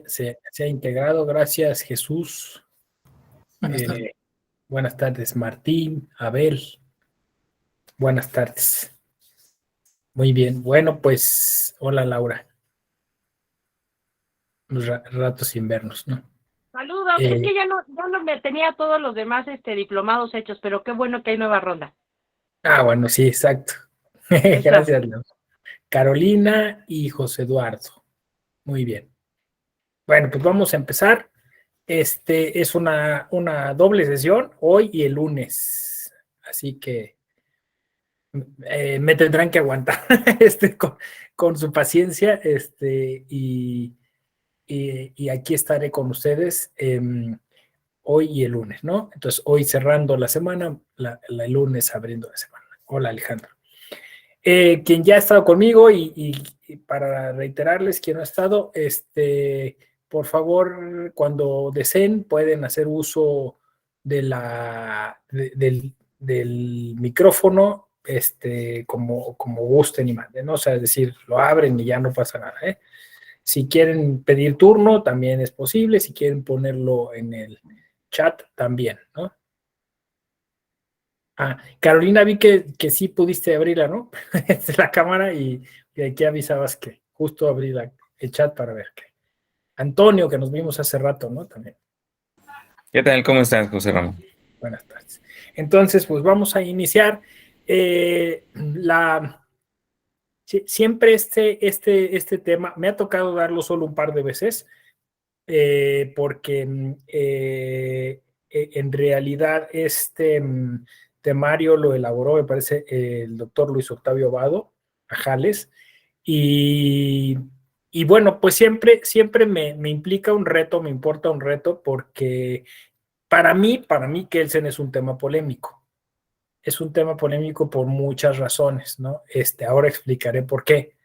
Se ha integrado. Gracias, Jesús. Buenas tardes. Buenas tardes, Martín, Abel. Buenas tardes. Muy bien. Bueno, pues, hola, Laura. Rato sin vernos, ¿no? Saludos. Es que ya no me tenía todos los demás diplomados hechos, pero qué bueno que hay nueva ronda. Bueno, sí, exacto. Gracias, Laura. Carolina y José Eduardo. Muy bien. Bueno, pues vamos a empezar. Es una doble sesión hoy y el lunes. Así que me tendrán que aguantar con su paciencia. Y aquí estaré con ustedes hoy y el lunes, ¿no? Entonces, hoy cerrando la semana, el lunes abriendo la semana. Hola, Alejandro. Quien ya ha estado conmigo y para reiterarles, quien no ha estado, por favor, cuando deseen, pueden hacer uso del micrófono, como gusten y manden, ¿no? O sea, es decir, lo abren y ya no pasa nada, ¿eh? Si quieren pedir turno, también es posible. Si quieren ponerlo en el chat, también, ¿no? Carolina, vi que sí pudiste abrirla, ¿no? La cámara y aquí avisabas que justo abrí el chat para ver que. Antonio, que nos vimos hace rato, ¿no? También. ¿Qué tal? ¿Cómo estás, José Ramón? Buenas tardes. Entonces, pues vamos a iniciar. Siempre este tema, me ha tocado darlo solo un par de veces, porque en realidad temario lo elaboró, me parece, el doctor Luis Octavio Vado, Ajales, y bueno, pues siempre me implica un reto, me importa un reto, porque para mí Kelsen es un tema polémico. Es un tema polémico por muchas razones, ¿no? Ahora explicaré por qué.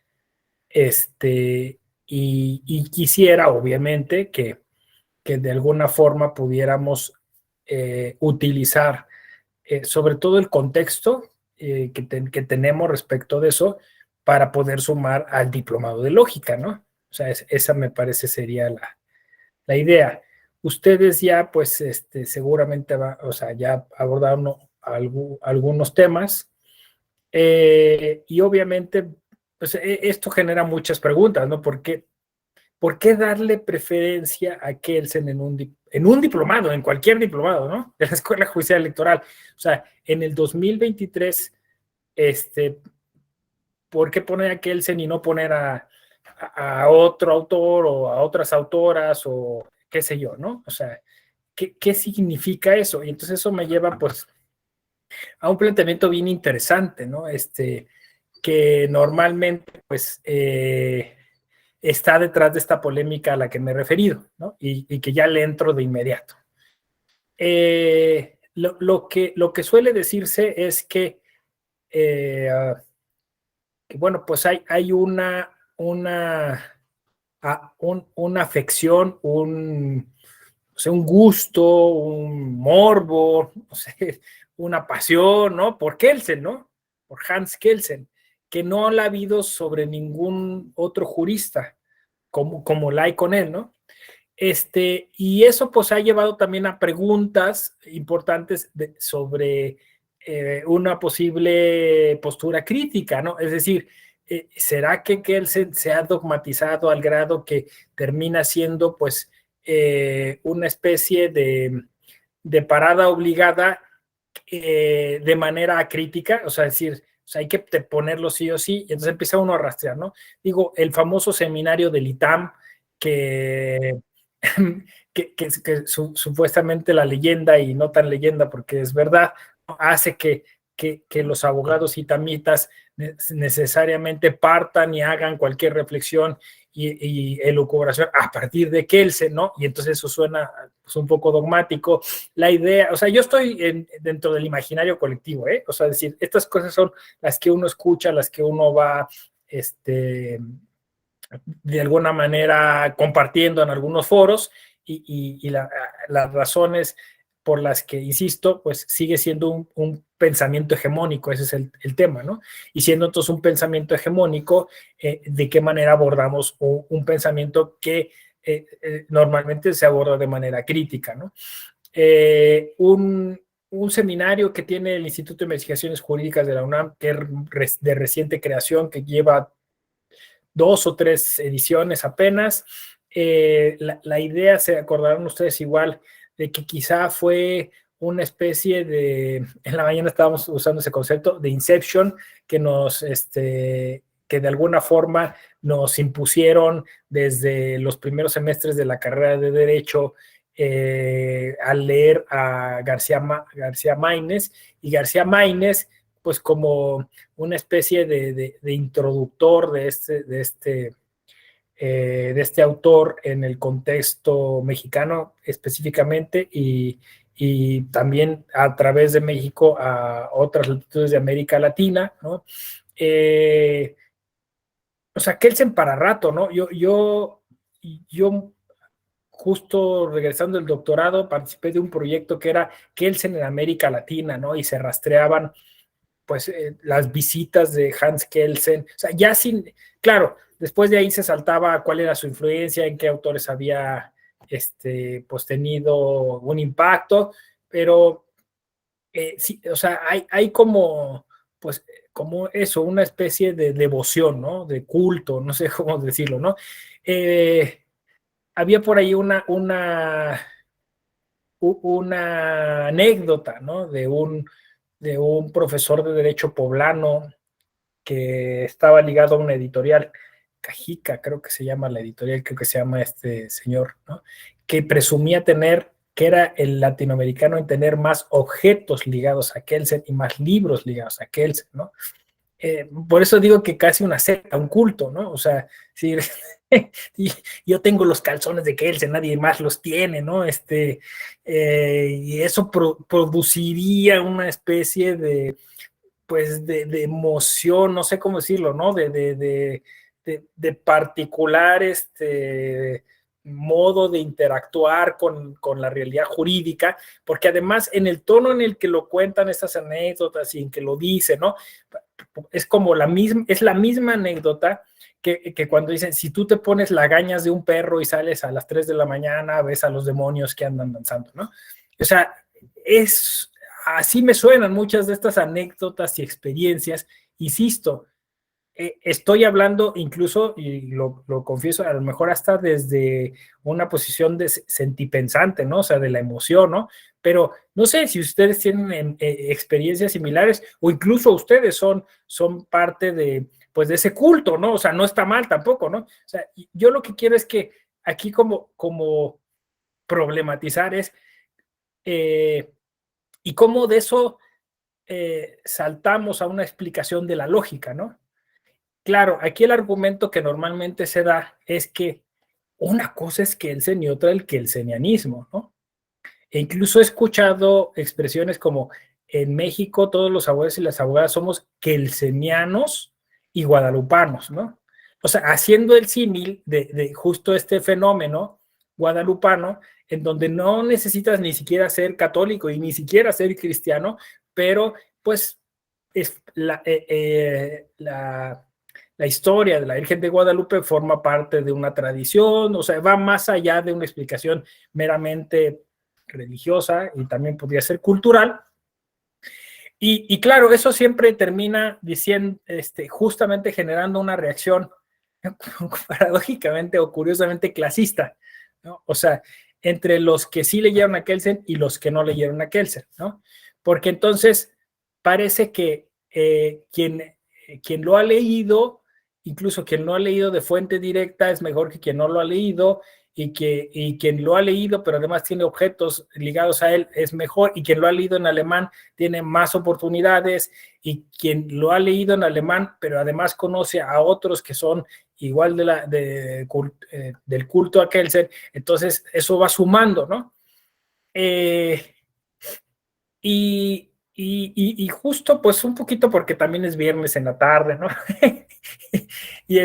Y quisiera, obviamente, que de alguna forma pudiéramos utilizar sobre todo el contexto que tenemos respecto de eso para poder sumar al diplomado de lógica, ¿no? O sea, esa me parece sería la idea. Ustedes ya, pues, seguramente ya abordaron algunos temas y obviamente, pues, esto genera muchas preguntas, ¿no? ¿Por qué darle preferencia a Kelsen en un diplomado, en cualquier diplomado, ¿no? De la Escuela Judicial Electoral. O sea, en el 2023, ¿por qué poner a Kelsen y no poner a otro autor o a otras autoras o qué sé yo, ¿no? O sea, ¿qué significa eso? Y entonces eso me lleva, pues, a un planteamiento bien interesante, ¿no? Que normalmente, pues, está detrás de esta polémica a la que me he referido, ¿no? Y que ya le entro de inmediato. Lo que suele decirse es que bueno, pues hay una afección, un gusto, un morbo, no sé, una pasión, ¿no? Por Kelsen, ¿no? Por Hans Kelsen, que no la ha habido sobre ningún otro jurista como la hay con él, ¿no? Y eso pues ha llevado también a preguntas importantes sobre una posible postura crítica, ¿no? Es decir, ¿será que Kelsen se ha dogmatizado al grado que termina siendo pues una especie de parada obligada de manera crítica? O sea, decir, o sea, hay que ponerlo sí o sí, y entonces empieza uno a rastrear, ¿no? Digo, el famoso seminario del ITAM que supuestamente la leyenda, y no tan leyenda porque es verdad, hace que los abogados itamitas necesariamente partan y hagan cualquier reflexión y elucubración a partir de Kelsen, ¿no? Y entonces eso suena pues, un poco dogmático. La idea, o sea, yo estoy dentro del imaginario colectivo, ¿eh? O sea, es decir, estas cosas son las que uno escucha, las que uno va, de alguna manera compartiendo en algunos foros y las razones por las que, insisto, pues sigue siendo un pensamiento hegemónico, ese es el tema, ¿no? Y siendo entonces un pensamiento hegemónico, ¿de qué manera abordamos un pensamiento que normalmente se aborda de manera crítica, ¿no? Un seminario que tiene el Instituto de Investigaciones Jurídicas de la UNAM, que es de reciente creación, que lleva 2 o 3 ediciones apenas. La idea, se acordarán ustedes igual, de que quizá fue una especie de, en la mañana estábamos usando ese concepto de Inception, que que de alguna forma nos impusieron desde los primeros semestres de la carrera de Derecho, al leer a García Maínez, y García Maínez, pues como una especie de introductor de este autor en el contexto mexicano específicamente, y también a través de México a otras latitudes de América Latina, ¿no? O sea, Kelsen para rato, ¿no? Yo justo regresando del doctorado, participé de un proyecto que era Kelsen en América Latina, ¿no? Y se rastreaban, pues, las visitas de Hans Kelsen. O sea, ya sin, claro, después de ahí se saltaba cuál era su influencia, en qué autores había, pues, tenido un impacto, pero sí, o sea, hay como, pues, como eso, una especie de devoción, ¿no? De culto, no sé cómo decirlo, ¿no? Había por ahí una anécdota, ¿no? De un profesor de Derecho poblano que estaba ligado a una editorial, Cajica, creo que se llama la editorial, creo que se llama este señor, ¿no? Que presumía que era el latinoamericano en tener más objetos ligados a Kelsen y más libros ligados a Kelsen, ¿no? Por eso digo que casi una secta, un culto, ¿no? O sea, sí, yo tengo los calzones de Kelsen, nadie más los tiene, ¿no? Y eso produciría una especie de, pues, de emoción, no sé cómo decirlo, ¿no? De particular modo de interactuar con la realidad jurídica, porque además en el tono en el que lo cuentan estas anécdotas y en que lo dicen, ¿no? Es como es la misma anécdota que cuando dicen, si tú te pones lagañas de un perro y sales a las 3 de la mañana, ves a los demonios que andan danzando, ¿no? O sea, así me suenan muchas de estas anécdotas y experiencias. Insisto, estoy hablando incluso, y lo confieso, a lo mejor hasta desde una posición de sentipensante, ¿no? O sea, de la emoción, ¿no? Pero no sé si ustedes tienen experiencias similares, o incluso ustedes son parte pues, de ese culto, ¿no? O sea, no está mal tampoco, ¿no? O sea, yo lo que quiero es que aquí como problematizar es, y cómo de eso saltamos a una explicación de la lógica, ¿no? Claro, aquí el argumento que normalmente se da es que una cosa es Kelsen y otra el kelsenianismo, ¿no? E incluso he escuchado expresiones como, en México todos los abogados y las abogadas somos kelsenianos y guadalupanos, ¿no? O sea, haciendo el símil de justo este fenómeno guadalupano, en donde no necesitas ni siquiera ser católico y ni siquiera ser cristiano, pero pues es la historia de la Virgen de Guadalupe forma parte de una tradición, o sea, va más allá de una explicación meramente religiosa, y también podría ser cultural. Y claro, eso siempre termina diciendo, justamente generando una reacción paradójicamente o curiosamente clasista, ¿no? O sea, entre los que sí leyeron a Kelsen y los que no leyeron a Kelsen, ¿no? Porque entonces parece que quien lo ha leído, incluso quien no ha leído de fuente directa, es mejor que quien no lo ha leído, y quien lo ha leído, pero además tiene objetos ligados a él, es mejor, y quien lo ha leído en alemán tiene más oportunidades, y quien lo ha leído en alemán, pero además conoce a otros que son igual del culto a Kelsen, entonces eso va sumando, ¿no? Y justo, pues un poquito porque también es viernes en la tarde, ¿no? Y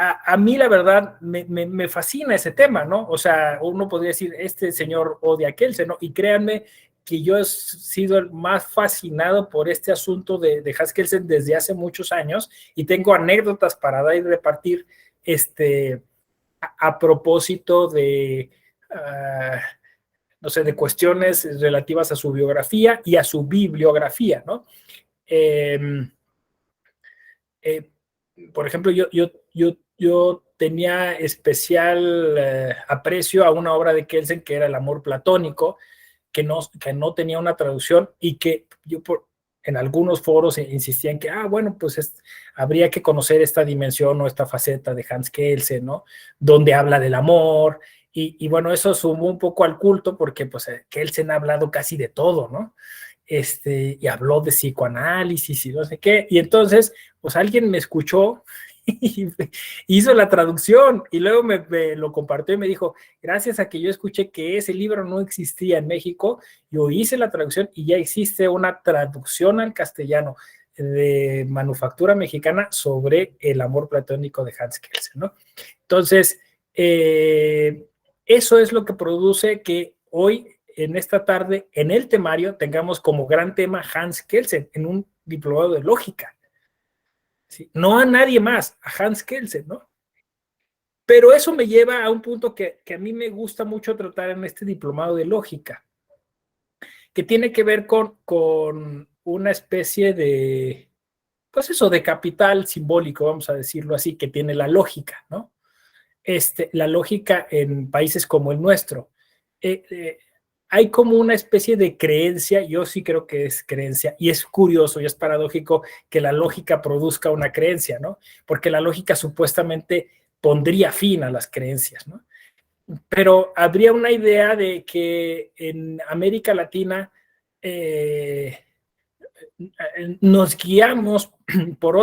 a mí la verdad me fascina ese tema, ¿no? O sea, uno podría decir, este señor odia a Kelsen, ¿no? Y créanme que yo he sido el más fascinado por este asunto de Hans Kelsen desde hace muchos años, y tengo anécdotas para dar y repartir, a propósito de, no sé, de cuestiones relativas a su biografía y a su bibliografía, ¿no? Por ejemplo, yo tenía especial aprecio a una obra de Kelsen que era El amor platónico, que no tenía una traducción y que yo en algunos foros insistían que, bueno, pues habría que conocer esta dimensión o esta faceta de Hans Kelsen, ¿no? Donde habla del amor y bueno, eso sumó un poco al culto porque pues Kelsen ha hablado casi de todo, ¿no? Y habló de psicoanálisis y no sé qué, y entonces, pues alguien me escuchó y hizo la traducción y luego me lo compartió y me dijo, gracias a que yo escuché que ese libro no existía en México, yo hice la traducción y ya existe una traducción al castellano de Manufactura Mexicana sobre el amor platónico de Hans Kelsen, ¿no? Entonces, eso es lo que produce que hoy, en esta tarde, en el temario, tengamos como gran tema Hans Kelsen en un diplomado de lógica. ¿Sí? No a nadie más, a Hans Kelsen, ¿no? Pero eso me lleva a un punto que a mí me gusta mucho tratar en este diplomado de lógica, que tiene que ver con una especie de, pues eso, de capital simbólico, vamos a decirlo así, que tiene la lógica, ¿no? La lógica en países como el nuestro. Hay como una especie de creencia, yo sí creo que es creencia, y es curioso y es paradójico que la lógica produzca una creencia, ¿no? Porque la lógica supuestamente pondría fin a las creencias, ¿no? Pero habría una idea de que en América Latina nos guiamos por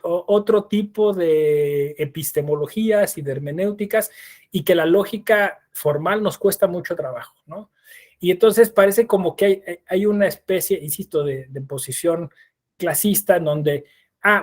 otro tipo de epistemologías y de hermenéuticas y que la lógica formal nos cuesta mucho trabajo, ¿no? Y entonces parece como que hay una especie, insisto, de posición clasista en donde,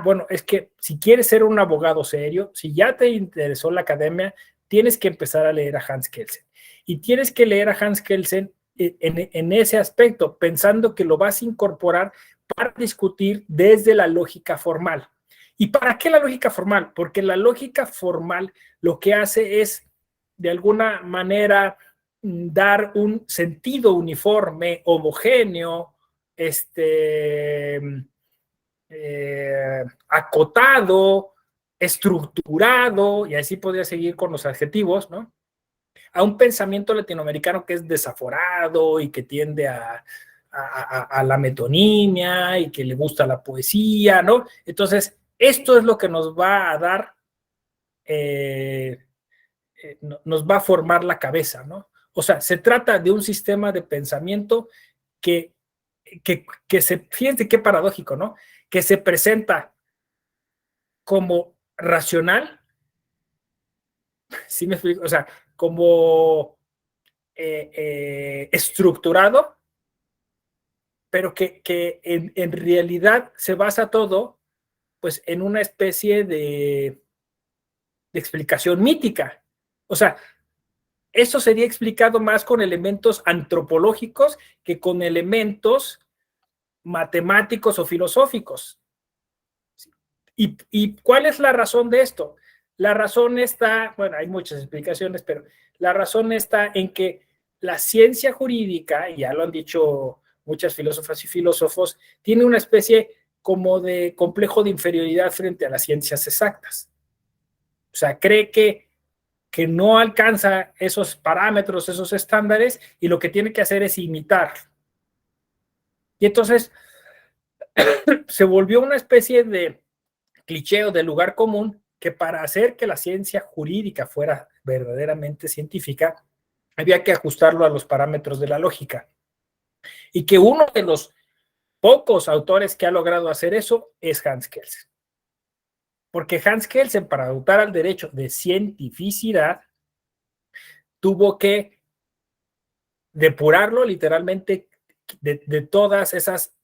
bueno, es que si quieres ser un abogado serio, si ya te interesó la academia, tienes que empezar a leer a Hans Kelsen. Y tienes que leer a Hans Kelsen en ese aspecto, pensando que lo vas a incorporar para discutir desde la lógica formal. ¿Y para qué la lógica formal? Porque la lógica formal lo que hace es, de alguna manera, dar un sentido uniforme, homogéneo, acotado, estructurado, y así podría seguir con los adjetivos, ¿no? A un pensamiento latinoamericano que es desaforado y que tiende a la metonimia y que le gusta la poesía, ¿no? Entonces, esto es lo que nos va a dar, nos va a formar la cabeza, ¿no? O sea, se trata de un sistema de pensamiento que fíjense qué paradójico, ¿no? Que se presenta como racional, ¿sí me explico? O sea, como estructurado, pero que en realidad se basa todo pues en una especie de explicación mítica. O sea, eso sería explicado más con elementos antropológicos que con elementos matemáticos o filosóficos. ¿Y cuál es la razón de esto? La razón está, bueno, hay muchas explicaciones, pero la razón está en que la ciencia jurídica, y ya lo han dicho muchas filósofas y filósofos, tiene una especie como de complejo de inferioridad frente a las ciencias exactas. O sea, cree que no alcanza esos parámetros, esos estándares, y lo que tiene que hacer es imitar. Y entonces se volvió una especie de cliché o de lugar común que para hacer que la ciencia jurídica fuera verdaderamente científica, había que ajustarlo a los parámetros de la lógica. Y que uno de los pocos autores que ha logrado hacer eso es Hans Kelsen. Porque Hans Kelsen, para dotar al derecho de cientificidad, tuvo que depurarlo literalmente de todas esas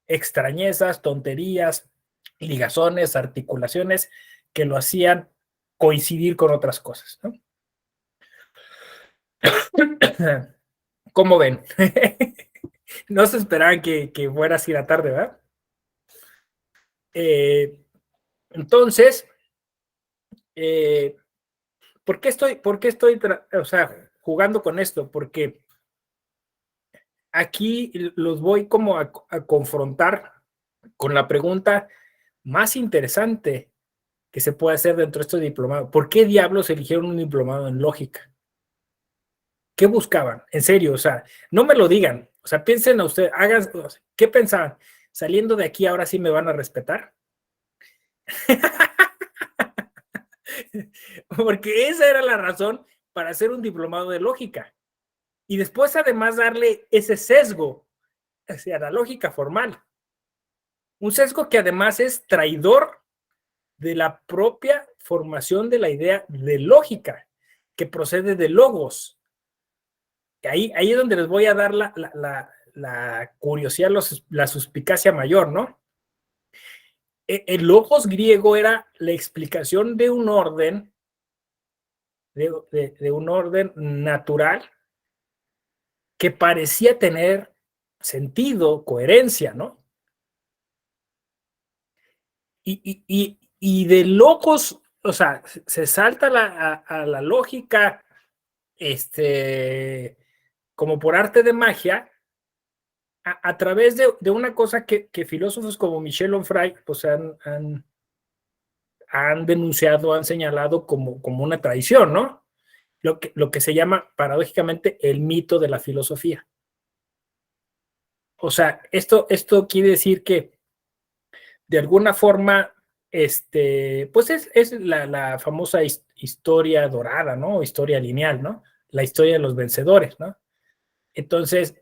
extrañezas, tonterías, ligazones, articulaciones que lo hacían coincidir con otras cosas, ¿no? ¿Cómo ven? No se esperaban que fuera así la tarde, ¿verdad? Entonces, ¿Por qué estoy o sea, jugando con esto? Porque aquí los voy como a confrontar con la pregunta más interesante que se puede hacer dentro de este diplomado. ¿Por qué diablos eligieron un diplomado en lógica? ¿Qué buscaban? En serio, o sea, no me lo digan. O sea, piensen a ustedes, hagan, ¿qué pensaban? Saliendo de aquí, ahora sí me van a respetar. Porque esa era la razón para hacer un diplomado de lógica. Y después, además, darle ese sesgo hacia la lógica formal. Un sesgo que además es traidor de la propia formación de la idea de lógica, que procede de logos. Ahí es donde les voy a dar la curiosidad, la suspicacia mayor, ¿no? El logos griego era la explicación de un orden, de un orden natural que parecía tener sentido, coherencia, ¿no? Y de logos, o sea, se salta a la lógica, como por arte de magia, a través de una cosa que filósofos como Michel Onfray pues han denunciado, han señalado como una traición, ¿no? Lo que se llama paradójicamente el mito de la filosofía. O sea, esto quiere decir que de alguna forma, pues es la famosa historia dorada, ¿no? Historia lineal, ¿no? La historia de los vencedores, ¿no? Entonces,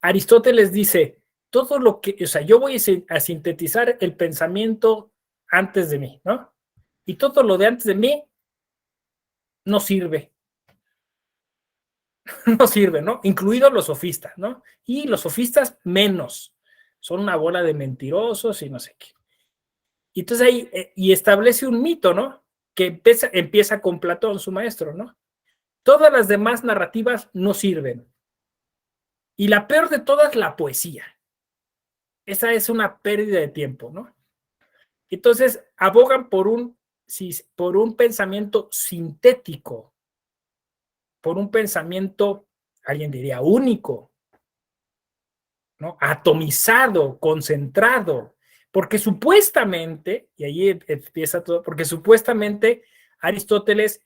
Aristóteles dice, todo lo que, o sea, yo voy a sintetizar el pensamiento antes de mí, ¿no? Y todo lo de antes de mí no sirve, no sirve, ¿no? Incluidos los sofistas, ¿no? Y los sofistas menos, son una bola de mentirosos y no sé qué. Y entonces ahí, y establece un mito, ¿no? Que empieza con Platón, su maestro, ¿no? Todas las demás narrativas no sirven. Y la peor de todas, la poesía. Esa es una pérdida de tiempo, ¿no? Entonces, abogan por un pensamiento sintético, por un pensamiento, alguien diría, único, ¿no? Atomizado, concentrado, porque supuestamente, y ahí empieza todo, porque supuestamente Aristóteles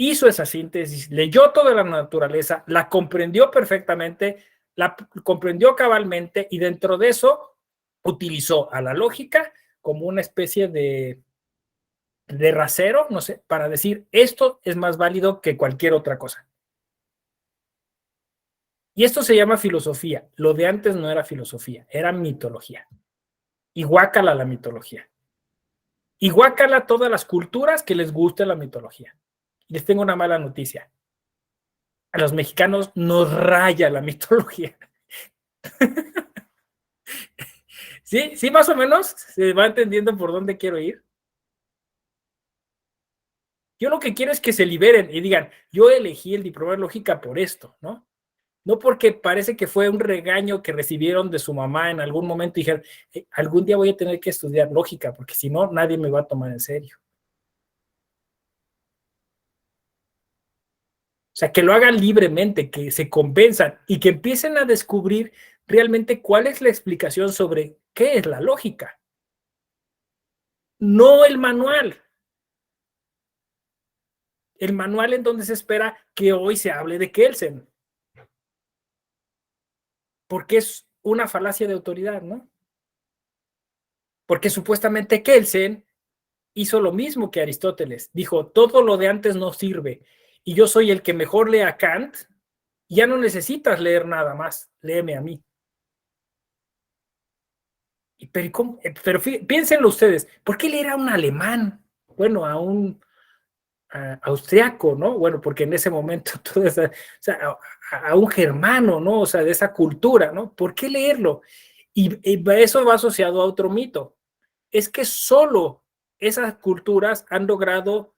hizo esa síntesis, leyó toda la naturaleza, la comprendió perfectamente, la comprendió cabalmente y dentro de eso utilizó a la lógica como una especie de rasero, no sé, para decir esto es más válido que cualquier otra cosa. Y esto se llama filosofía. Lo de antes no era filosofía, era mitología. Y guácala la mitología. Y guácala todas las culturas que les guste la mitología. Les tengo una mala noticia. A los mexicanos nos raya la mitología. ¿Sí? ¿Sí más o menos? ¿Se va entendiendo por dónde quiero ir? Yo lo que quiero es que se liberen y digan, yo elegí el diploma de lógica por esto, ¿no? No porque parece que fue un regaño que recibieron de su mamá en algún momento y dijeron, algún día voy a tener que estudiar lógica, porque si no, nadie me va a tomar en serio. O sea, que lo hagan libremente, que se convenzan y que empiecen a descubrir realmente cuál es la explicación sobre qué es la lógica. No el manual. El manual en donde se espera que hoy se hable de Kelsen. Porque es una falacia de autoridad, ¿no? Porque supuestamente Kelsen hizo lo mismo que Aristóteles. Dijo, todo lo de antes no sirve. Y yo soy el que mejor lee a Kant. Ya no necesitas leer nada más. Léeme a mí. Pero piénsenlo ustedes. ¿Por qué leer a un alemán? Bueno, a un austriaco, ¿no? Bueno, porque en ese momento todo esa, o sea, a un germano, ¿no? O sea, de esa cultura, ¿no? ¿Por qué leerlo? Y eso va asociado a otro mito. Es que solo esas culturas han logrado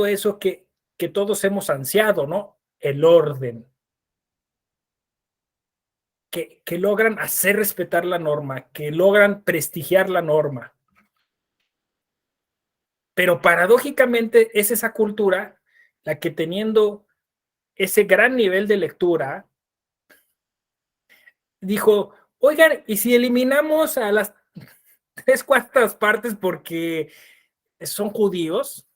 eso que todos hemos ansiado, ¿no? El orden. Que logran hacer respetar la norma, que logran prestigiar la norma. Pero paradójicamente es esa cultura la que, teniendo ese gran nivel de lectura, dijo, oigan, ¿y si eliminamos a las 3/4 partes porque son judíos?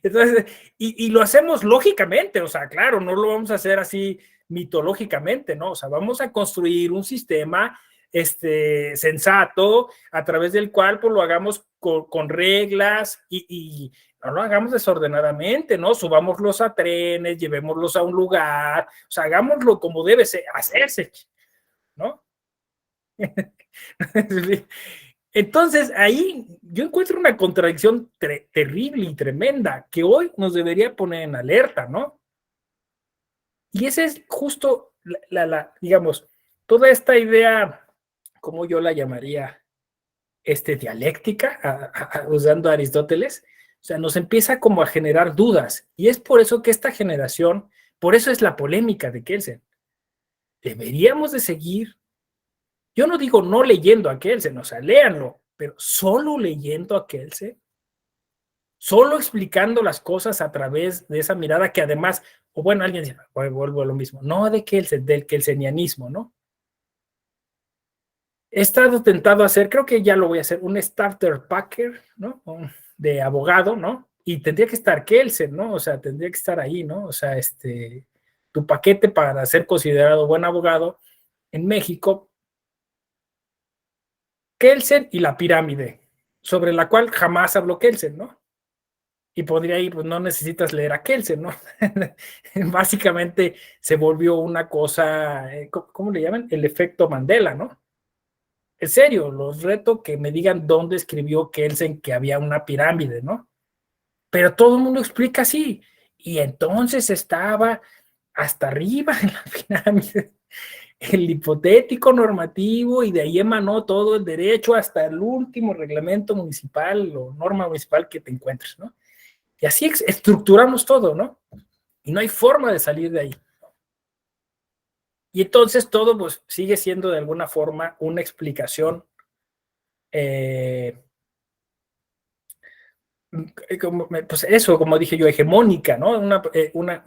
Entonces, y lo hacemos lógicamente, o sea, claro, no lo vamos a hacer así mitológicamente, ¿no? O sea, vamos a construir un sistema sensato, a través del cual pues lo hagamos con reglas y no lo hagamos desordenadamente, ¿no? Subámoslos a trenes, llevémoslos a un lugar, o sea, hagámoslo como debe hacerse, ¿no? Entonces, ahí yo encuentro una contradicción terrible y tremenda que hoy nos debería poner en alerta, ¿no? Y esa es justo, digamos, toda esta idea, como yo la llamaría, dialéctica, usando a Aristóteles, o sea, nos empieza como a generar dudas. Y es por eso que esta generación, por eso es la polémica de Kelsen. Deberíamos de seguir. Yo no digo no leyendo a Kelsen, o sea, léanlo, pero solo leyendo a Kelsen, solo explicando las cosas a través de esa mirada que además, o bueno, alguien dice, vuelvo a lo mismo, no de Kelsen, del kelsenianismo, ¿no? He estado tentado a hacer, creo que ya lo voy a hacer, un starter packer, ¿no? De abogado, ¿no? Y tendría que estar Kelsen, ¿no? O sea, tendría que estar ahí, ¿no? O sea, tu paquete para ser considerado buen abogado en México, Kelsen y la pirámide, sobre la cual jamás habló Kelsen, ¿no? Y podría ir, pues no necesitas leer a Kelsen, ¿no? Básicamente se volvió una cosa, ¿cómo le llaman? El efecto Mandela, ¿no? En serio, los reto que me digan dónde escribió Kelsen que había una pirámide, ¿no? Pero todo el mundo explica así. Y entonces estaba hasta arriba en la pirámide el hipotético normativo, y de ahí emanó todo el derecho hasta el último reglamento municipal o norma municipal que te encuentres, ¿no? Y así estructuramos todo, ¿no? Y no hay forma de salir de ahí. Y entonces todo pues sigue siendo de alguna forma una explicación pues eso, como dije yo, hegemónica, ¿no? Una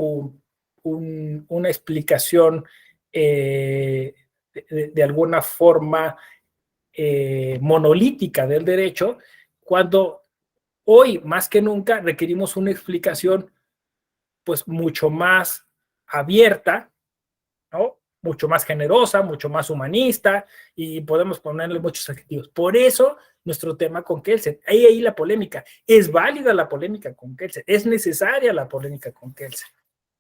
explicación de alguna forma monolítica del derecho, cuando hoy más que nunca requerimos una explicación pues mucho más abierta, ¿no? Mucho más generosa, mucho más humanista, y podemos ponerle muchos adjetivos. Por eso nuestro tema con Kelsen, ahí la polémica, es válida la polémica con Kelsen, es necesaria la polémica con Kelsen.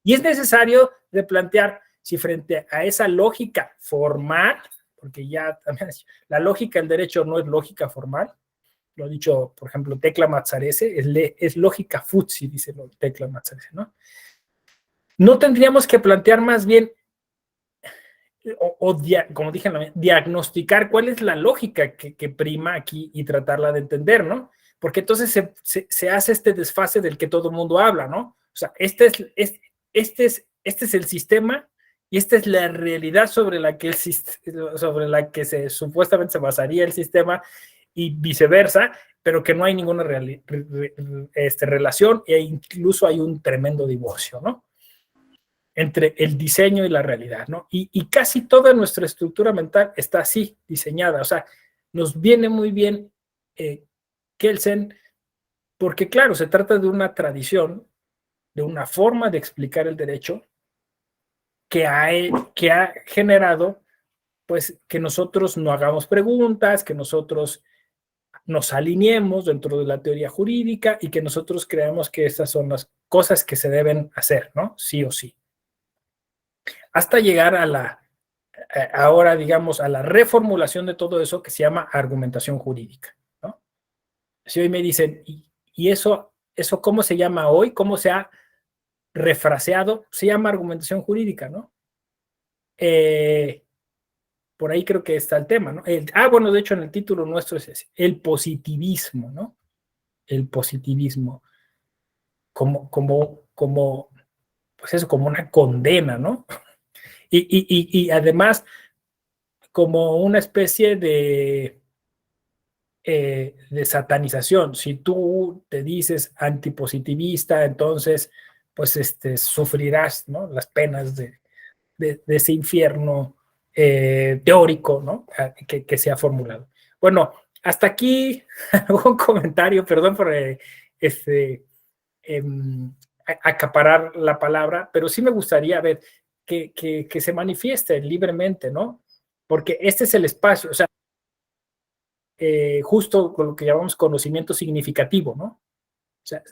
Y es necesario de plantear si frente a esa lógica formal, porque ya también la lógica del derecho no es lógica formal, lo ha dicho, por ejemplo, Tecla Mazzarese, es lógica futsi, dice Tecla Mazzarese, ¿no? No tendríamos que plantear más bien como dije, diagnosticar cuál es la lógica que prima aquí y tratarla de entender, ¿no? Porque entonces se hace este desfase del que todo el mundo habla, ¿no? O sea, este es el sistema y esta es la realidad sobre la que supuestamente se basaría el sistema, y viceversa, pero que no hay ninguna relación, e incluso hay un tremendo divorcio, ¿no? Entre el diseño y la realidad, ¿no? Y casi toda nuestra estructura mental está así diseñada, o sea, nos viene muy bien Kelsen, porque claro, se trata de una tradición, de una forma de explicar el derecho que ha generado, pues, que nosotros no hagamos preguntas, que nosotros nos alineemos dentro de la teoría jurídica y que nosotros creamos que estas son las cosas que se deben hacer, ¿no? Sí o sí. Hasta llegar ahora, digamos, a la reformulación de todo eso que se llama argumentación jurídica, ¿no? Si hoy me dicen, ¿y eso cómo se llama hoy? ¿Cómo se ha refraseado? Se llama argumentación jurídica, ¿no? Por ahí creo que está el tema, ¿no? Bueno, de hecho en el título nuestro es ese, el positivismo, ¿no? El positivismo pues eso, como una condena, ¿no? Y además como una especie de de satanización. Si tú te dices antipositivista, entonces pues sufrirás, ¿no?, las penas de ese infierno teórico, ¿no?, que se ha formulado. Bueno, hasta aquí algún comentario, perdón por acaparar la palabra, pero sí me gustaría ver que se manifieste libremente, ¿no? Porque este es el espacio, o sea, justo con lo que llamamos conocimiento significativo, ¿no? O sea,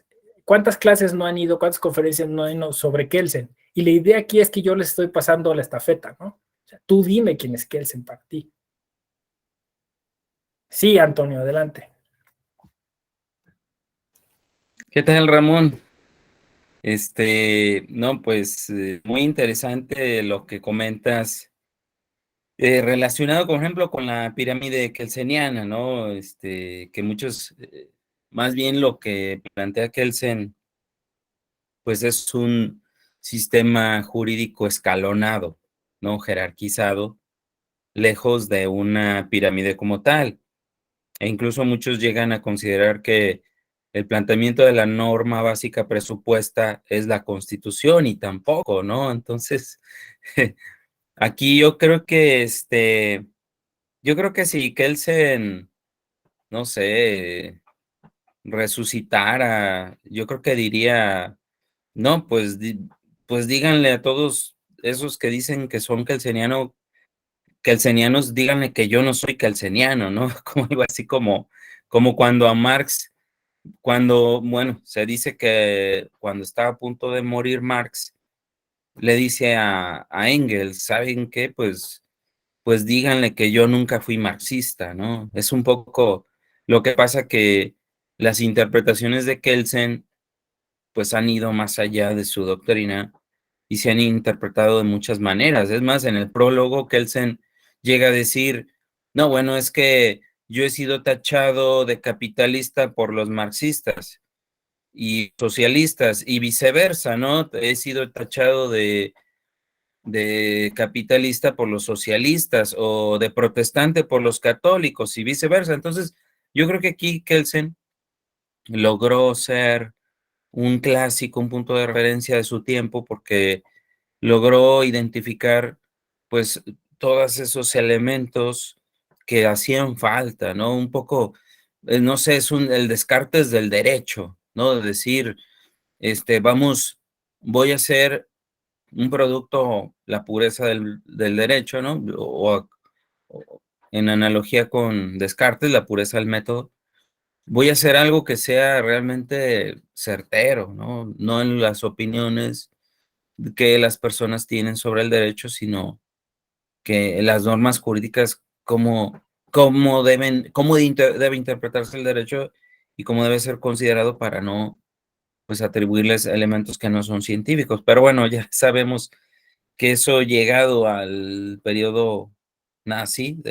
¿cuántas clases no han ido, cuántas conferencias no han ido sobre Kelsen? Y la idea aquí es que yo les estoy pasando la estafeta, ¿no? O sea, tú dime quién es Kelsen para ti. Sí, Antonio, adelante. ¿Qué tal, Ramón? No, pues muy interesante lo que comentas, relacionado, por ejemplo, con la pirámide kelseniana, ¿no? Que muchos, más bien lo que plantea Kelsen, pues es un sistema jurídico escalonado, ¿no? Jerarquizado, lejos de una pirámide como tal. E incluso muchos llegan a considerar que el planteamiento de la norma básica presupuesta es la Constitución, y tampoco, ¿no? Entonces, aquí yo creo que si Kelsen, no sé, resucitara, yo creo que diría, no, pues, pues díganle a todos esos que dicen que son kelsenianos, díganle que yo no soy kelseniano, ¿no? Como algo así, como cuando a Marx, bueno, se dice que cuando estaba a punto de morir Marx, le dice a Engels, ¿saben qué? Pues díganle que yo nunca fui marxista, ¿no? Es un poco lo que pasa, que las interpretaciones de Kelsen pues han ido más allá de su doctrina y se han interpretado de muchas maneras. Es más, en el prólogo Kelsen llega a decir, no, bueno, es que yo he sido tachado de capitalista por los marxistas y socialistas y viceversa, ¿no? He sido tachado de capitalista por los socialistas o de protestante por los católicos y viceversa. Entonces, yo creo que aquí Kelsen logró ser un clásico, un punto de referencia de su tiempo, porque logró identificar pues todos esos elementos que hacían falta, ¿no? Un poco, no sé, el Descartes del derecho, ¿no? De decir, voy a hacer un producto, la pureza del derecho, ¿no? O en analogía con Descartes, la pureza del método. Voy a hacer algo que sea realmente certero, ¿no? No en las opiniones que las personas tienen sobre el derecho, sino que las normas jurídicas, debe interpretarse el derecho y cómo debe ser considerado para no, pues, atribuirles elementos que no son científicos. Pero bueno, ya sabemos que eso, llegado al periodo nazi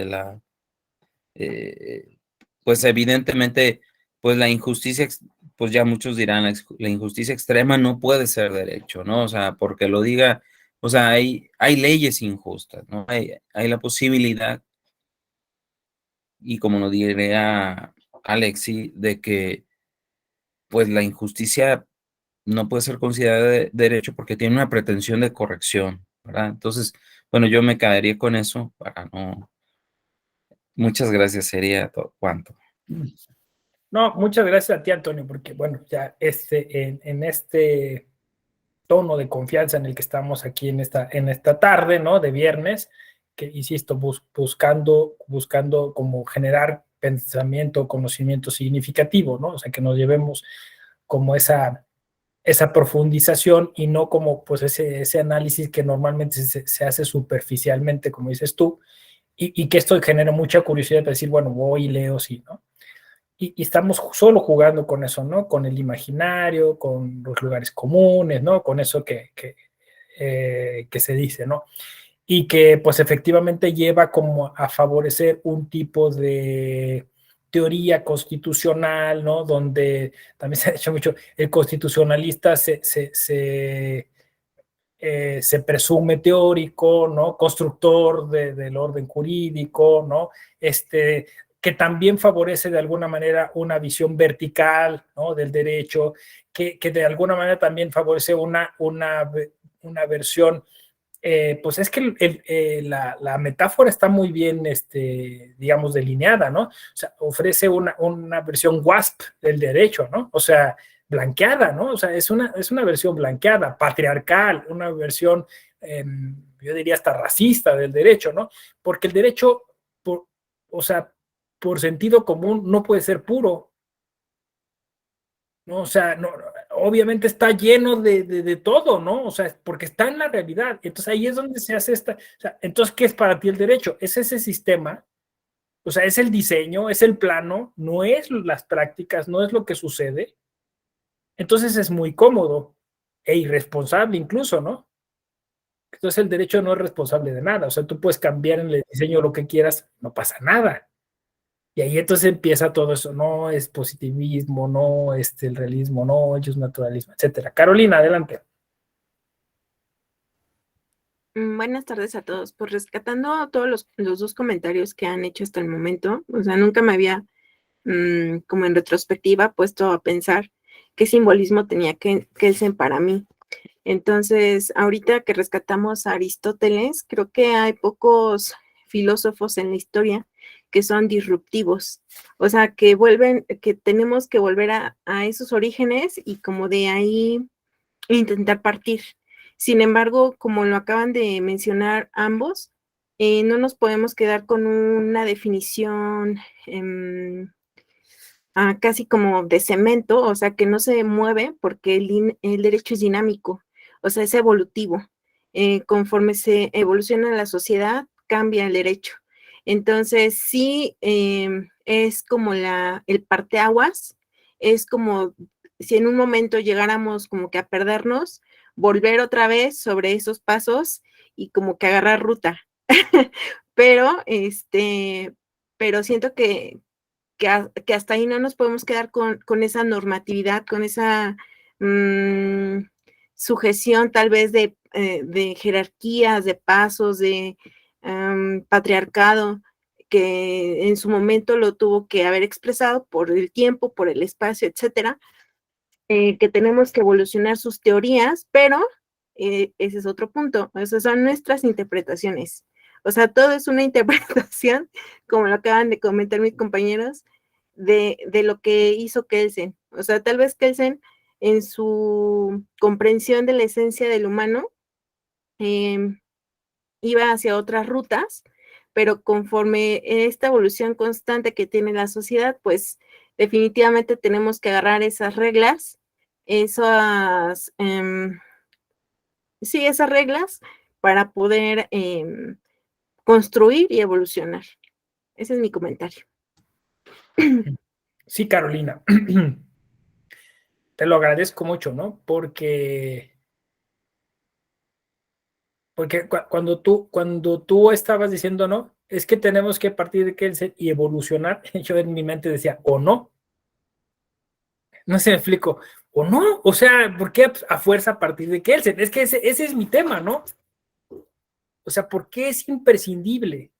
pues evidentemente, pues la injusticia, pues ya muchos dirán, la injusticia extrema no puede ser derecho, ¿no? O sea, porque lo diga, o sea, hay leyes injustas, ¿no? Hay la posibilidad, y como lo diría Alexi, de que pues la injusticia no puede ser considerada derecho porque tiene una pretensión de corrección, ¿verdad? Entonces, bueno, yo me quedaría con eso para no. Muchas gracias, sería todo cuanto. No, muchas gracias a ti, Antonio, porque bueno, ya en este tono de confianza en el que estamos aquí en esta tarde, ¿no? De viernes, que insisto, buscando como generar pensamiento, conocimiento significativo, ¿no? O sea, que nos llevemos como esa profundización y no como pues ese análisis que normalmente se hace superficialmente, como dices tú, y que esto genera mucha curiosidad para decir, bueno, voy y leo, sí, ¿no? Y estamos solo jugando con eso, ¿no? Con el imaginario, con los lugares comunes, ¿no? Con eso que se dice, ¿no? Y que pues efectivamente lleva como a favorecer un tipo de teoría constitucional, ¿no? Donde también se ha dicho mucho, el constitucionalista se presume teórico, ¿no? Constructor del orden jurídico, ¿no? que también favorece de alguna manera una visión vertical, ¿no?, del derecho, que de alguna manera también favorece una versión, pues es que la metáfora está muy bien, digamos, delineada, ¿no? O sea, ofrece una versión WASP del derecho, ¿no? O sea, blanqueada, ¿no? O sea, es una versión blanqueada, patriarcal, una versión, yo diría hasta racista del derecho, ¿no? Porque el derecho, o sea, por sentido común, no puede ser puro, ¿no? O sea, no, obviamente está lleno de todo, ¿no? O sea, porque está en la realidad. Entonces ahí es donde se hace esta, o sea, entonces, ¿qué es para ti el derecho? Es ese sistema, o sea, es el diseño, es el plano, no es las prácticas, no es lo que sucede. Entonces es muy cómodo e irresponsable incluso, ¿no? Entonces el derecho no es responsable de nada, o sea, tú puedes cambiar en el diseño lo que quieras, no pasa nada. Y ahí entonces empieza todo eso, no es positivismo, no el realismo, no ellos naturalismo, etcétera. Carolina, adelante. Buenas tardes a todos. Pues rescatando todos los dos comentarios que han hecho hasta el momento, o sea, nunca me había, como en retrospectiva, puesto a pensar qué simbolismo tenía Kelsen para mí. Entonces, ahorita que rescatamos a Aristóteles, creo que hay pocos filósofos en la historia que son disruptivos, o sea, que tenemos que volver a esos orígenes y como de ahí intentar partir. Sin embargo, como lo acaban de mencionar ambos, no nos podemos quedar con una definición casi como de cemento, o sea, que no se mueve porque el derecho es dinámico, o sea, es evolutivo. Conforme se evoluciona la sociedad, cambia el derecho. Entonces, sí, es como el parteaguas, es como si en un momento llegáramos como que a perdernos, volver otra vez sobre esos pasos y como que agarrar ruta. Pero, pero siento que hasta ahí no nos podemos quedar con esa normatividad, con esa sujeción tal vez de jerarquías, de pasos, de patriarcado, que en su momento lo tuvo que haber expresado por el tiempo, por el espacio, etcétera, que tenemos que evolucionar sus teorías, pero ese es otro punto, esas son nuestras interpretaciones. O sea, todo es una interpretación, como lo acaban de comentar mis compañeros, de lo que hizo Kelsen. O sea, tal vez Kelsen, en su comprensión de la esencia del humano, iba hacia otras rutas, pero conforme esta evolución constante que tiene la sociedad, pues definitivamente tenemos que agarrar esas reglas, esas reglas para poder construir y evolucionar. Ese es mi comentario. Sí, Carolina. Te lo agradezco mucho, ¿no? Porque cuando tú estabas diciendo, ¿no? Es que tenemos que partir de Kelsen y evolucionar, yo en mi mente decía, o no. No se me explico. O no, o sea, ¿por qué a fuerza a partir de Kelsen? Es que ese es mi tema, ¿no? O sea, ¿por qué es imprescindible?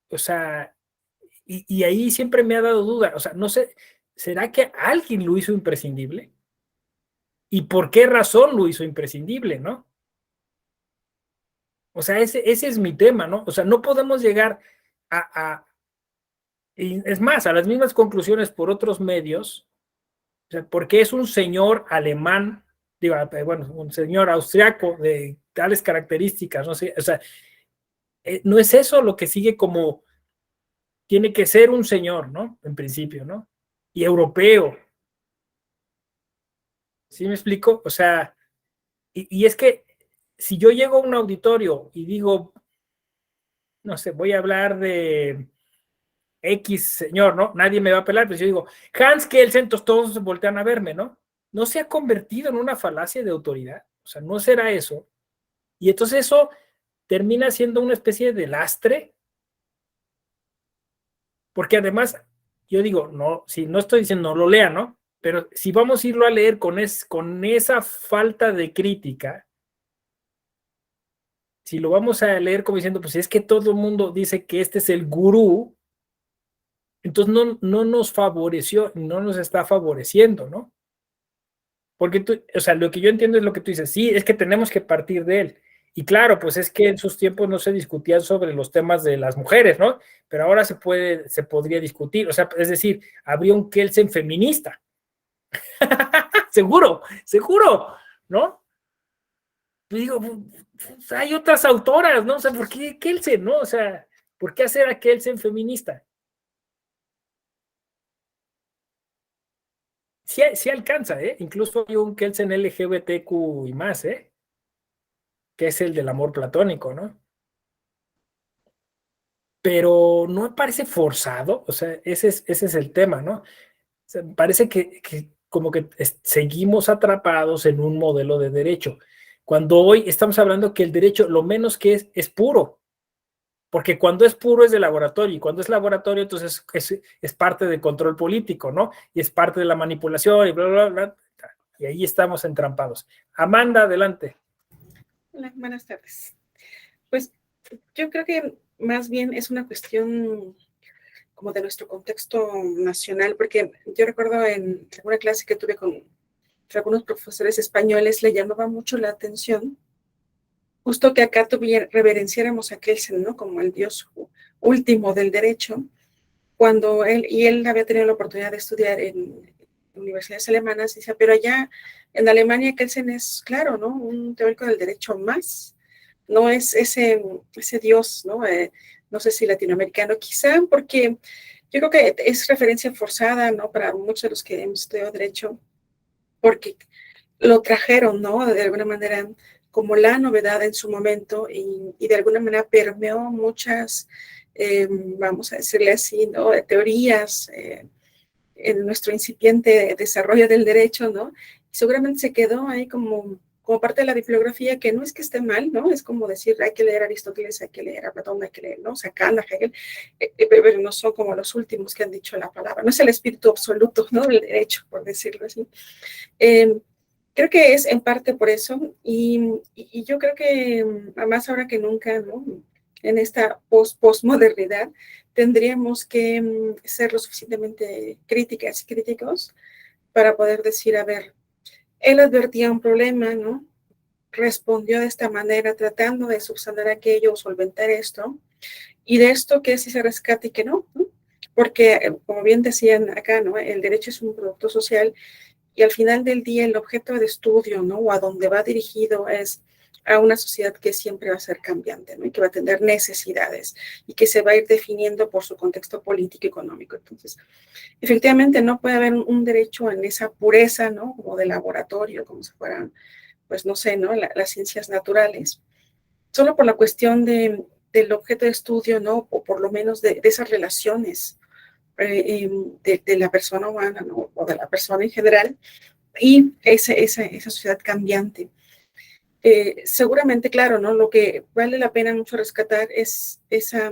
O sea, y ahí siempre me ha dado duda. O sea, no sé, ¿será que alguien lo hizo imprescindible? ¿Y por qué razón lo hizo imprescindible, no? O sea, ese es mi tema, ¿no? O sea, no podemos llegar y es más, a las mismas conclusiones por otros medios, o sea, porque es un señor alemán, digo, bueno, un señor austriaco de tales características, no sé, o sea, no es eso lo que sigue como, tiene que ser un señor, ¿no? En principio, ¿no? Y europeo. ¿Sí me explico? O sea, y es que si yo llego a un auditorio y digo, no sé, voy a hablar de X señor, ¿no? Nadie me va a pelar, pero yo digo, Hans Kelsen, todos voltean a verme, ¿no? No se ha convertido en una falacia de autoridad, o sea, no será eso. Y entonces eso termina siendo una especie de lastre, porque además, yo digo, no, si no estoy diciendo no lo lea, ¿no? Pero si vamos a irlo a leer con esa falta de crítica, si lo vamos a leer como diciendo, pues es que todo el mundo dice que este es el gurú, entonces no nos favoreció, no nos está favoreciendo, ¿no? Porque tú, o sea, lo que yo entiendo es lo que tú dices, sí, es que tenemos que partir de él. Y claro, pues es que en sus tiempos no se discutían sobre los temas de las mujeres, ¿no? Pero ahora se podría discutir, o sea, es decir, habría un Kelsen feminista. Seguro, ¿no? Digo, pues, hay otras autoras, ¿no? O sea, ¿por qué Kelsen, no? O sea, ¿por qué hacer a Kelsen feminista? Sí alcanza, ¿eh? Incluso hay un Kelsen LGBTQ y más, ¿eh? Que es el del amor platónico, ¿no? Pero no me parece forzado, o sea, ese es el tema, ¿no? O sea, parece que como que seguimos atrapados en un modelo de derecho, cuando hoy estamos hablando que el derecho lo menos que es puro, porque cuando es puro es de laboratorio, y cuando es laboratorio entonces es parte del control político, ¿no? Y es parte de la manipulación y bla, bla, bla, y ahí estamos entrampados. Amanda, adelante. Hola, buenas tardes. Pues yo creo que más bien es una cuestión como de nuestro contexto nacional, porque yo recuerdo en alguna clase que tuve con algunos profesores españoles, le llamaba mucho la atención justo que acá reverenciáramos a Kelsen, ¿no? Como el dios último del derecho, cuando él había tenido la oportunidad de estudiar en universidades alemanas, decía, pero allá en Alemania Kelsen es, claro, ¿no? Un teórico del derecho más, no es ese dios, ¿no? No sé si latinoamericano, quizá porque yo creo que es referencia forzada, ¿no? Para muchos de los que hemos estudiado derecho, porque lo trajeron, ¿no? De alguna manera como la novedad en su momento y de alguna manera permeó muchas, vamos a decirle así, ¿no? Teorías en nuestro incipiente desarrollo del derecho, ¿no? Y seguramente se quedó ahí como parte de la bibliografía, que no es que esté mal, ¿no? Es como decir, hay que leer a Aristóteles, hay que leer a Platón, hay que leer, ¿no? O sea, Kant, Hegel, pero no son como los últimos que han dicho la palabra, no es el espíritu absoluto, ¿no? Del derecho, por decirlo así. Creo que es en parte por eso, y yo creo que más ahora que nunca, ¿no? En esta postmodernidad, tendríamos que ser lo suficientemente críticas y críticos para poder decir, a ver, él advertía un problema, ¿no? Respondió de esta manera, tratando de subsanar aquello o solventar esto, y de esto que sí se rescate y que no, ¿no? Porque, como bien decían acá, ¿no? El derecho es un producto social y al final del día el objeto de estudio, ¿no? O a donde va dirigido es a una sociedad que siempre va a ser cambiante, ¿no? Y que va a tener necesidades y que se va a ir definiendo por su contexto político y económico. Entonces, efectivamente no puede haber un derecho en esa pureza, ¿no? Como de laboratorio, como si fueran, pues no sé, ¿no? Las ciencias naturales. Solo por la cuestión del objeto de estudio, ¿no? O por lo menos de esas relaciones de la persona humana, ¿no? O de la persona en general, y esa sociedad cambiante. Seguramente, claro, ¿no? Lo que vale la pena mucho rescatar es esa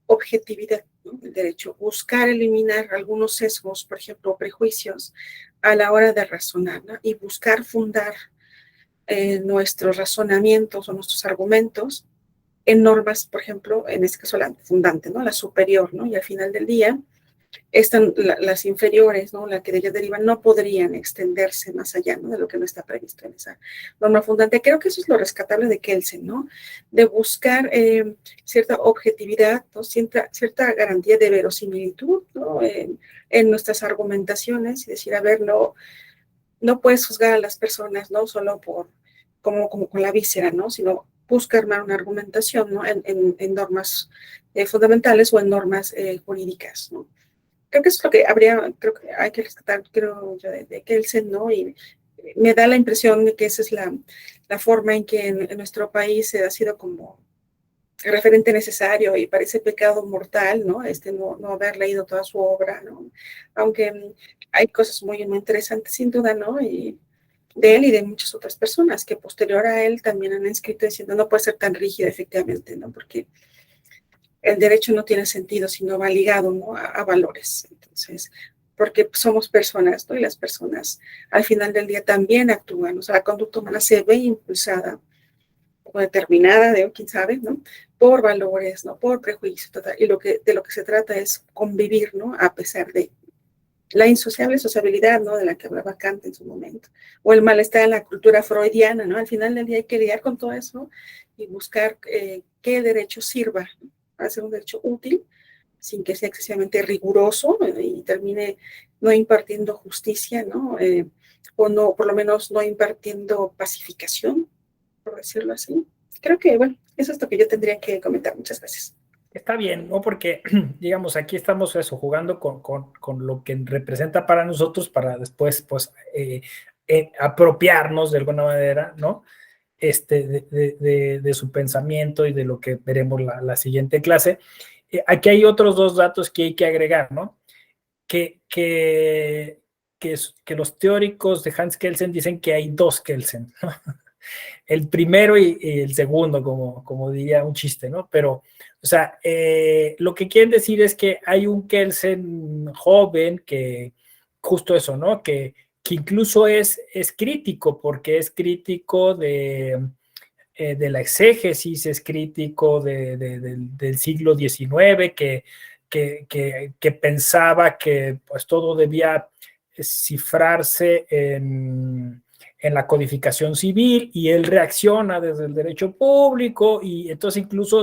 objetividad, ¿no? Del derecho, buscar eliminar algunos sesgos, por ejemplo, prejuicios a la hora de razonar, ¿no? Y buscar fundar nuestros razonamientos o nuestros argumentos en normas, por ejemplo, en este caso la fundante, ¿no? La superior, ¿no? Y al final del día, las inferiores, ¿no? La que de ellas derivan, no podrían extenderse más allá, ¿no? De lo que no está previsto en esa norma fundante. Creo que eso es lo rescatable de Kelsen, ¿no? De buscar cierta objetividad, ¿no? Cierta garantía de verosimilitud, ¿no? En nuestras argumentaciones y decir, a ver, no puedes juzgar a las personas, ¿no? Solo como con la víscera, ¿no? Sino busca armar una argumentación, ¿no? En normas fundamentales o en normas jurídicas, ¿no? Creo que eso es lo que creo que hay que rescatar, creo yo, de Kelsen, ¿no? Y me da la impresión de que esa es la forma en que en nuestro país ha sido como referente necesario y parece pecado mortal, ¿no? No haber leído toda su obra, ¿no? Aunque hay cosas muy interesantes, sin duda, ¿no? Y de él y de muchas otras personas que posterior a él también han escrito diciendo no puede ser tan rígido, efectivamente, ¿no? Porque el derecho no tiene sentido si no va ligado, ¿no? a valores. Entonces, porque somos personas, ¿no? Y las personas al final del día también actúan. O sea, la conducta humana se ve impulsada o determinada, de quién sabe, ¿no? Por valores, ¿no? Por prejuicios, y de lo que se trata es convivir, ¿no? A pesar de la insociable sociabilidad, ¿no? De la que hablaba Kant en su momento, o el malestar en la cultura freudiana, ¿no? Al final del día hay que lidiar con todo eso y buscar que el derecho sirva, ¿no? Para ser un derecho útil, sin que sea excesivamente riguroso y termine no impartiendo justicia, ¿no? O no, por lo menos no impartiendo pacificación, por decirlo así. Creo que, bueno, eso es lo que yo tendría que comentar. Muchas gracias. Está bien, ¿no? Porque, digamos, aquí estamos eso, jugando con lo que representa para nosotros, para después, pues, apropiarnos de alguna manera, ¿no? De su pensamiento y de lo que veremos la siguiente clase. Aquí hay otros dos datos que hay que agregar, ¿no? Que los teóricos de Hans Kelsen dicen que hay dos Kelsen, ¿no? El primero y el segundo, como diría un chiste, ¿no? Pero, o sea, lo que quieren decir es que hay un Kelsen joven que, justo eso, ¿no? Que incluso es crítico, porque es crítico de la exégesis, es crítico del siglo XIX, que pensaba que pues todo debía cifrarse en la codificación civil, y él reacciona desde el derecho público, y entonces incluso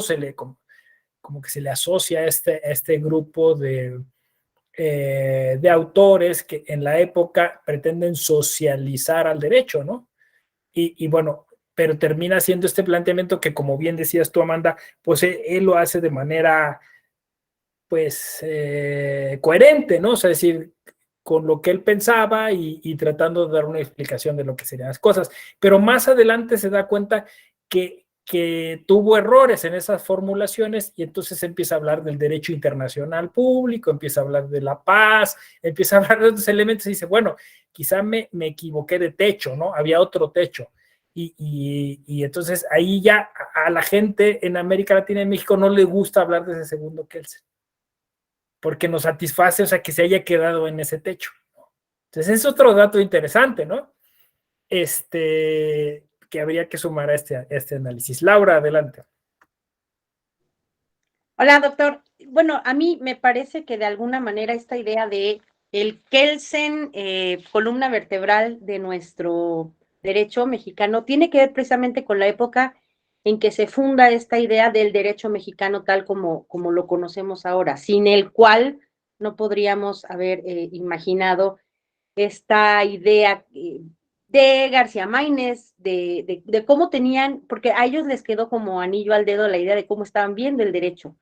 como que se le asocia a este grupo de autores que en la época pretenden socializar al derecho, ¿no? Y bueno, pero termina haciendo este planteamiento que, como bien decías tú, Amanda, pues él lo hace de manera, pues, coherente, ¿no? O sea, es decir, con lo que él pensaba y tratando de dar una explicación de lo que serían las cosas. Pero más adelante se da cuenta que tuvo errores en esas formulaciones, y entonces empieza a hablar del derecho internacional público, empieza a hablar de la paz, empieza a hablar de otros elementos y dice, bueno, quizá me equivoqué de techo, ¿no? Había otro techo. Y entonces ahí ya a la gente en América Latina y México no le gusta hablar de ese segundo Kelsen, porque nos satisface, o sea, que se haya quedado en ese techo. Entonces es otro dato interesante, ¿no? Que habría que sumar a este análisis. Laura, adelante. Hola, doctor. Bueno, a mí me parece que de alguna manera esta idea de el Kelsen, columna vertebral de nuestro derecho mexicano, tiene que ver precisamente con la época en que se funda esta idea del derecho mexicano tal como lo conocemos ahora, sin el cual no podríamos haber imaginado esta idea de García Maínez, de cómo tenían, porque a ellos les quedó como anillo al dedo la idea de cómo estaban viendo el derecho,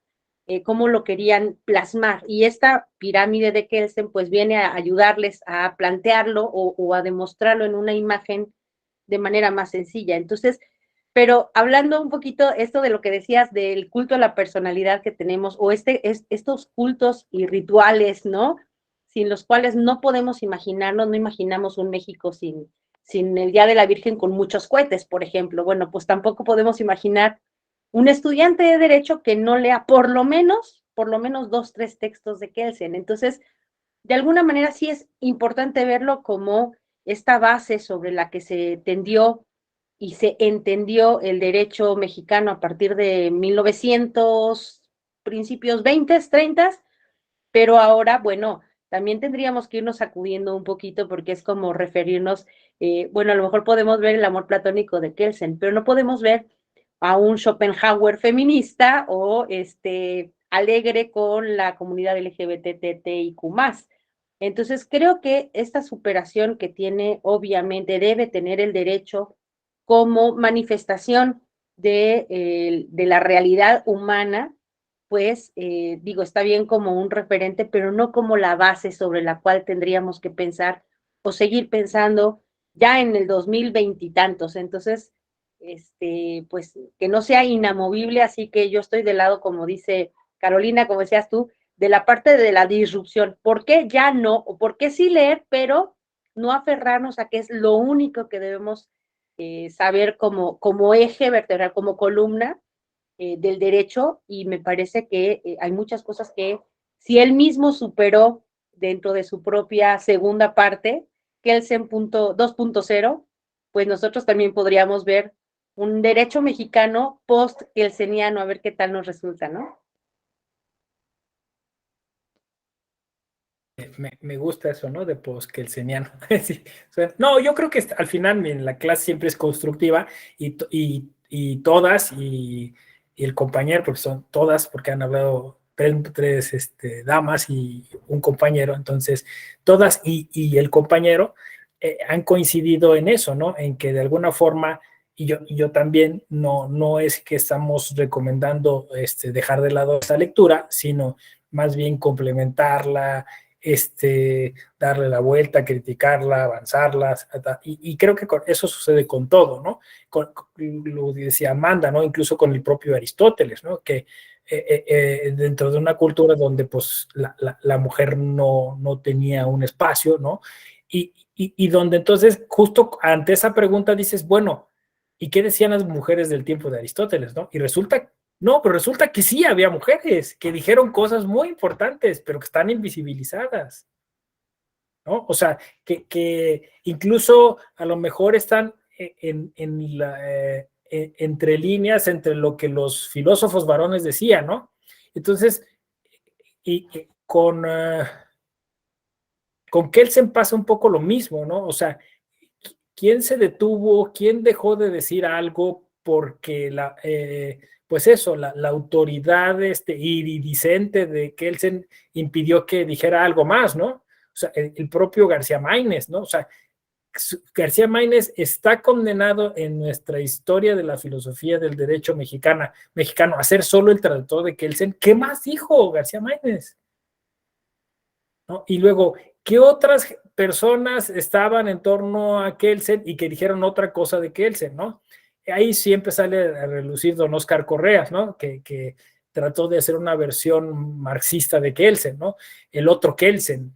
cómo lo querían plasmar. Y esta pirámide de Kelsen pues viene a ayudarles a plantearlo o a demostrarlo en una imagen de manera más sencilla. Entonces, pero hablando un poquito esto de lo que decías del culto a la personalidad que tenemos, o estos cultos y rituales, ¿no? Sin los cuales no podemos imaginarnos, no imaginamos un México sin el Día de la Virgen con muchos cohetes, por ejemplo. Bueno, pues tampoco podemos imaginar un estudiante de Derecho que no lea por lo menos 2, 3 textos de Kelsen. Entonces, de alguna manera sí es importante verlo como esta base sobre la que se tendió y se entendió el derecho mexicano a partir de 1900, principios 20, 30, pero ahora, bueno, también tendríamos que irnos sacudiendo un poquito porque es como referirnos, bueno, a lo mejor podemos ver el amor platónico de Kelsen, pero no podemos ver a un Schopenhauer feminista o alegre con la comunidad LGBTTIQ+. Entonces, creo que esta superación que tiene, obviamente, debe tener el derecho como manifestación de la realidad humana, pues, digo, está bien como un referente, pero no como la base sobre la cual tendríamos que pensar o seguir pensando ya en el 2020 y tantos. Entonces, pues, que no sea inamovible, así que yo estoy del lado, como dice Carolina, como decías tú, de la parte de la disrupción. ¿Por qué ya no? O por qué sí leer, pero no aferrarnos a que es lo único que debemos saber como eje vertebral, como columna del derecho? Y me parece que hay muchas cosas que si él mismo superó dentro de su propia segunda parte, Kelsen 2.0, pues nosotros también podríamos ver un derecho mexicano post-kelseniano, a ver qué tal nos resulta, ¿no? Me gusta eso, ¿no? De post-kelseniano. Sí. O sea, no, yo creo que al final la clase siempre es constructiva y todas y el compañero, porque son todas, porque han hablado tres damas y un compañero, entonces todas y el compañero han coincidido en eso, ¿no? En que de alguna forma, y yo también, no es que estamos recomendando dejar de lado esta lectura, sino más bien complementarla, darle la vuelta, criticarla, avanzarla, y creo que eso sucede con todo, ¿no? Lo decía Amanda, ¿no? Incluso con el propio Aristóteles, ¿no? Que dentro de una cultura donde pues la mujer no tenía un espacio, ¿no? Y donde entonces justo ante esa pregunta dices, bueno, ¿y qué decían las mujeres del tiempo de Aristóteles, ¿no? Y pero resulta que sí había mujeres que dijeron cosas muy importantes, pero que están invisibilizadas, ¿no? O sea, que incluso a lo mejor están entre líneas, entre lo que los filósofos varones decían, ¿no? Entonces, y con Kelsen pasa un poco lo mismo, ¿no? O sea, ¿quién se detuvo? ¿Quién dejó de decir algo? Porque pues eso, la autoridad iridiscente de Kelsen impidió que dijera algo más, ¿no? O sea, el propio García Maínez, ¿no? O sea, García Maínez está condenado en nuestra historia de la filosofía del derecho mexicano a ser solo el traductor de Kelsen. ¿Qué más dijo García Maínez? ¿No? Y luego, ¿qué otras personas estaban en torno a Kelsen y que dijeron otra cosa de Kelsen, ¿no? Ahí siempre sale a relucir don Oscar Correas, ¿no? Que trató de hacer una versión marxista de Kelsen, ¿no? El otro Kelsen,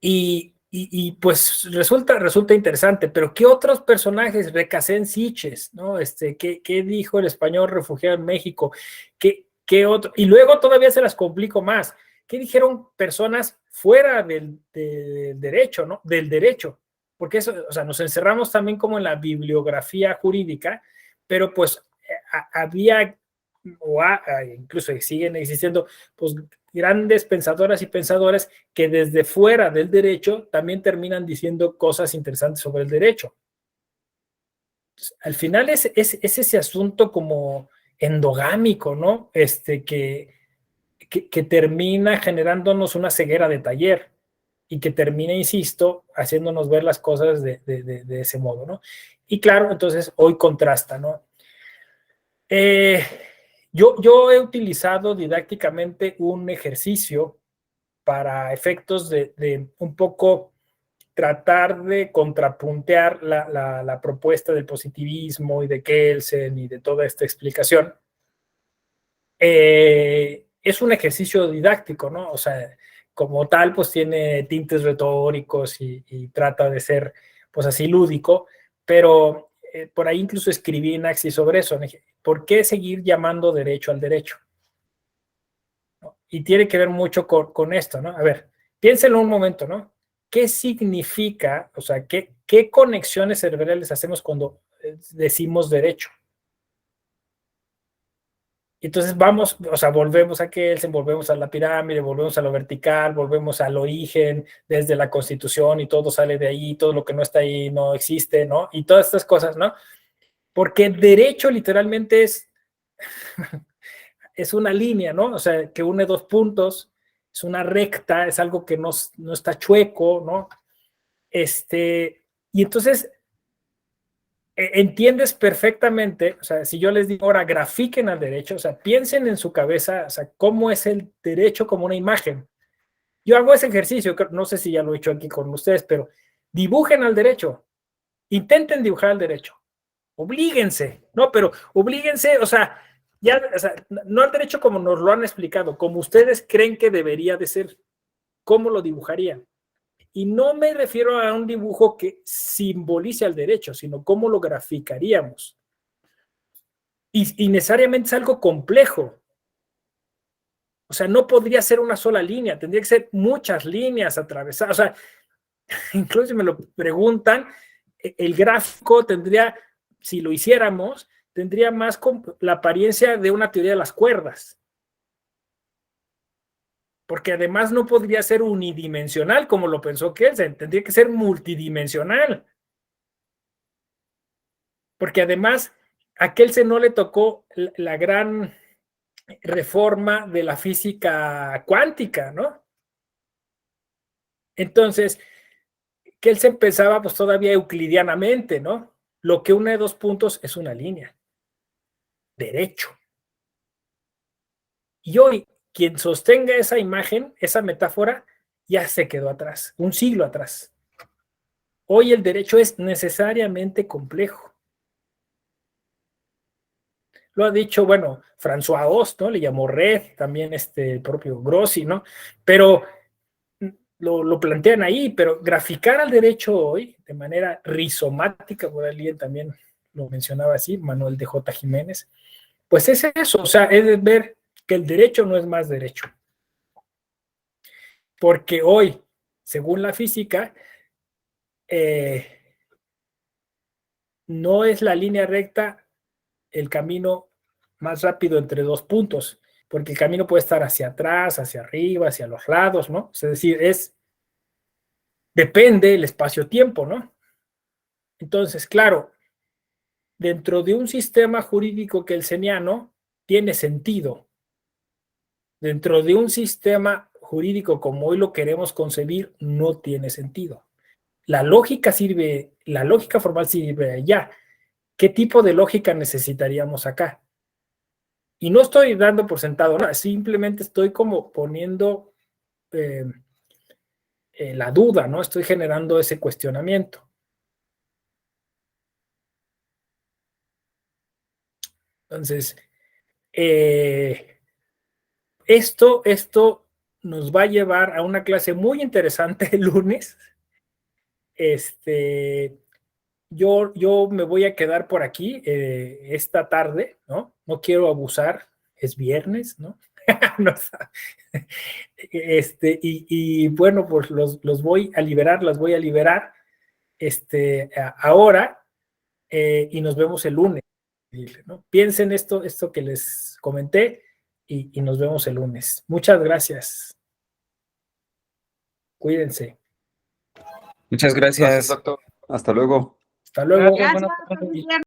y pues resulta interesante, pero ¿qué otros personajes? Recasén Siches, ¿no? ¿Qué dijo el español refugiado en México? ¿Qué otro? Y luego todavía se las complico más. ¿Qué dijeron personas fuera del derecho, ¿no? Del derecho. Porque eso, o sea, nos encerramos también como en la bibliografía jurídica, pero pues había, incluso siguen existiendo, pues grandes pensadoras y pensadores que desde fuera del derecho también terminan diciendo cosas interesantes sobre el derecho. Entonces, al final es ese asunto como endogámico, ¿no? Que termina generándonos una ceguera de taller y que termina, insisto, haciéndonos ver las cosas de ese modo, ¿no? Y claro, entonces hoy contrasta, ¿no? Yo he utilizado didácticamente un ejercicio para efectos de un poco tratar de contrapuntear la propuesta del positivismo y de Kelsen y de toda esta explicación. Es un ejercicio didáctico, ¿no? O sea, como tal, pues tiene tintes retóricos y trata de ser, pues así, lúdico, pero por ahí incluso escribí en Axis sobre eso, ¿no? ¿Por qué seguir llamando derecho al derecho? ¿No? Y tiene que ver mucho con esto, ¿no? A ver, piénsenlo un momento, ¿no? ¿Qué significa, o sea, qué conexiones cerebrales hacemos cuando decimos derecho? Entonces vamos, o sea, volvemos a Kelsen, volvemos a la pirámide, volvemos a lo vertical, volvemos al origen, desde la Constitución y todo sale de ahí, todo lo que no está ahí no existe, ¿no? Y todas estas cosas, ¿no? Porque derecho literalmente es una línea, ¿no? O sea, que une dos puntos, es una recta, es algo que no está chueco, ¿no? Y entonces entiendes perfectamente, o sea, si yo les digo ahora grafiquen al derecho, o sea, piensen en su cabeza, o sea, cómo es el derecho como una imagen. Yo hago ese ejercicio, no sé si ya lo he hecho aquí con ustedes, pero dibujen al derecho, intenten dibujar al derecho, oblíguense, ¿no? Pero oblíguense, o sea, no al derecho como nos lo han explicado, como ustedes creen que debería de ser, ¿cómo lo dibujarían? Y no me refiero a un dibujo que simbolice al derecho, sino cómo lo graficaríamos. Y necesariamente es algo complejo. O sea, no podría ser una sola línea, tendría que ser muchas líneas atravesadas. O sea, incluso si me lo preguntan, el gráfico tendría si lo hiciéramos, tendría más la apariencia de una teoría de las cuerdas. Porque además no podría ser unidimensional como lo pensó Kelsen, tendría que ser multidimensional. Porque además a Kelsen no le tocó la gran reforma de la física cuántica, ¿no? Entonces, Kelsen pensaba pues todavía euclidianamente, ¿no? Lo que une dos puntos es una línea. Derecho. Y hoy, quien sostenga esa imagen, esa metáfora, ya se quedó atrás, un siglo atrás. Hoy el derecho es necesariamente complejo. Lo ha dicho, bueno, François Host, ¿no? Le llamó red, también el propio Grossi, ¿no? Pero lo plantean ahí, pero graficar al derecho hoy de manera rizomática, por alguien también lo mencionaba así, Manuel de J. Jiménez, pues es eso, o sea, es ver que el derecho no es más derecho. Porque hoy, según la física, no es la línea recta el camino más rápido entre dos puntos, porque el camino puede estar hacia atrás, hacia arriba, hacia los lados, ¿no? Es decir, depende el espacio-tiempo, ¿no? Entonces, claro, dentro de un sistema jurídico kelseniano tiene sentido. Dentro de un sistema jurídico como hoy lo queremos concebir, no tiene sentido. La lógica formal sirve allá. ¿Qué tipo de lógica necesitaríamos acá? Y no estoy dando por sentado nada, simplemente estoy como poniendo la duda, ¿no? Estoy generando ese cuestionamiento. Entonces, esto nos va a llevar a una clase muy interesante el lunes. Yo me voy a quedar por aquí esta tarde, ¿no? No quiero abusar, es viernes, ¿no? No, y bueno, pues los voy a liberar, las voy a liberar ahora y nos vemos el lunes, ¿no? Piensen esto que les comenté y nos vemos el lunes. Muchas gracias. Cuídense. Muchas Gracias, gracias. doctor. Hasta luego. Hasta luego. Gracias.